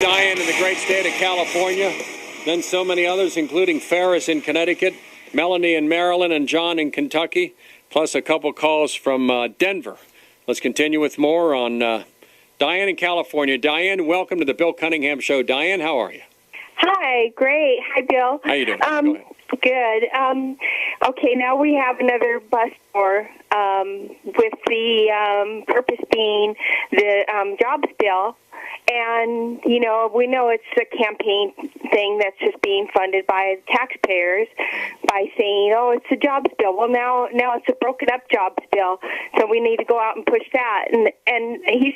Diane in the great state of California, then so many others, including Ferris in Connecticut, Melanie in Maryland, and John in Kentucky, plus a couple calls from Denver. Let's continue with more on Diane in California. Diane, welcome to the Bill Cunningham Show. Diane, how are you? Hi, great. Hi, Bill. How you doing? Go ahead. Good. Okay, now we have another bus tour with the purpose being the jobs bill. And, you know, we know it's a campaign thing that's just being funded by taxpayers by saying, oh, it's a jobs bill. Well, now it's a broken up jobs bill, so we need to go out and push that. And he's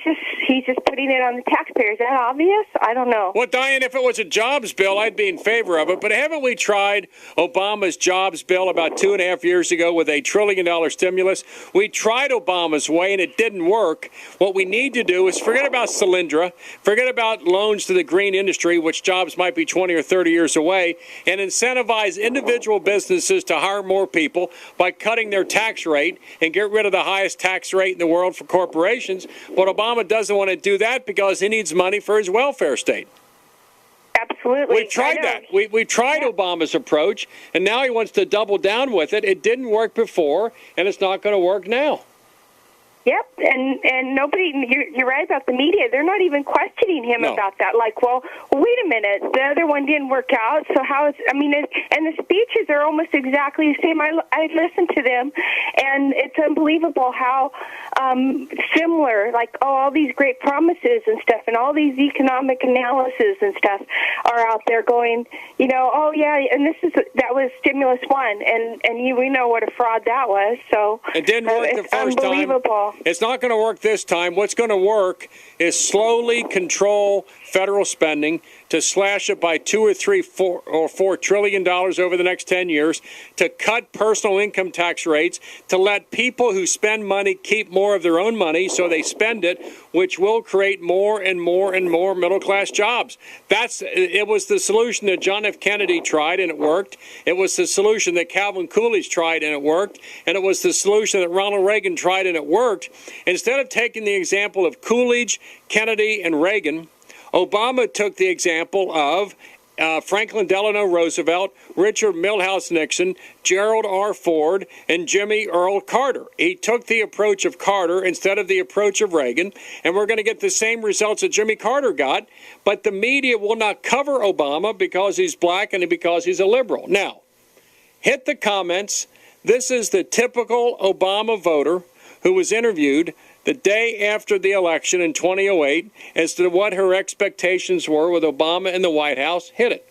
just putting it on the taxpayers. Is that obvious? I don't know. Well, Diane, if it was a jobs bill, I'd be in favor of it. But haven't we tried Obama's jobs bill about 2.5 years ago with a $1 trillion stimulus? We tried Obama's way, and it didn't work. What we need to do is forget about Solyndra, forget about loans to the green industry, which jobs might be 20 or 30 years away, and incentivize individual businesses to hire more people by cutting their tax rate and get rid of the highest tax rate in the world for corporations. But Obama doesn't want to do that because he needs money for his welfare state. Absolutely. We've tried that. We've tried Obama's approach, and now he wants to double down with it. It didn't work before, and it's not going to work now. Yep, and nobody, you're right about the media. They're not even questioning him about that. Like, well, wait a minute, the other one didn't work out, so how is, and the speeches are almost exactly the same. I listened to them, and it's unbelievable how similar, like, all these great promises and stuff, and all these economic analysis and stuff are out there going, you know, oh, yeah, and that was stimulus one, and we know what a fraud that was, so it didn't work the first unbelievable. Time. It's not going to work this time. What's going to work is slowly control federal spending to slash it by $4 trillion over the next 10 years, to cut personal income tax rates, to let people who spend money keep more of their own money so they spend it, which will create more and more and more middle-class jobs. It was the solution that John F. Kennedy tried, and it worked. It was the solution that Calvin Coolidge tried, and it worked. And it was the solution that Ronald Reagan tried, and it worked. Instead of taking the example of Coolidge, Kennedy, and Reagan, Obama took the example of Franklin Delano Roosevelt, Richard Milhous Nixon, Gerald R. Ford, and Jimmy Earl Carter. He took the approach of Carter instead of the approach of Reagan, and we're going to get the same results that Jimmy Carter got, but the media will not cover Obama because he's black and because he's a liberal. Now, hit the comments. This is the typical Obama voter who was interviewed the day after the election in 2008 as to what her expectations were with Obama in the White House. Hit it.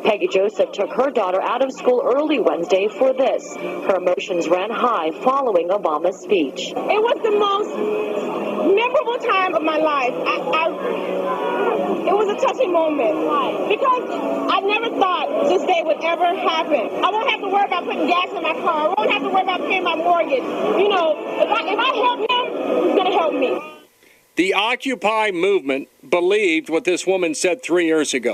Peggy Joseph took her daughter out of school early Wednesday for this. Her emotions ran high following Obama's speech. It was the most memorable time of my life. It was a touching moment because I never thought this day would ever happen. I won't have to worry about putting gas in my car. I won't have to worry about paying my mortgage. You know, if I help him, he's going to help me. The Occupy movement believed what this woman said 3 years ago.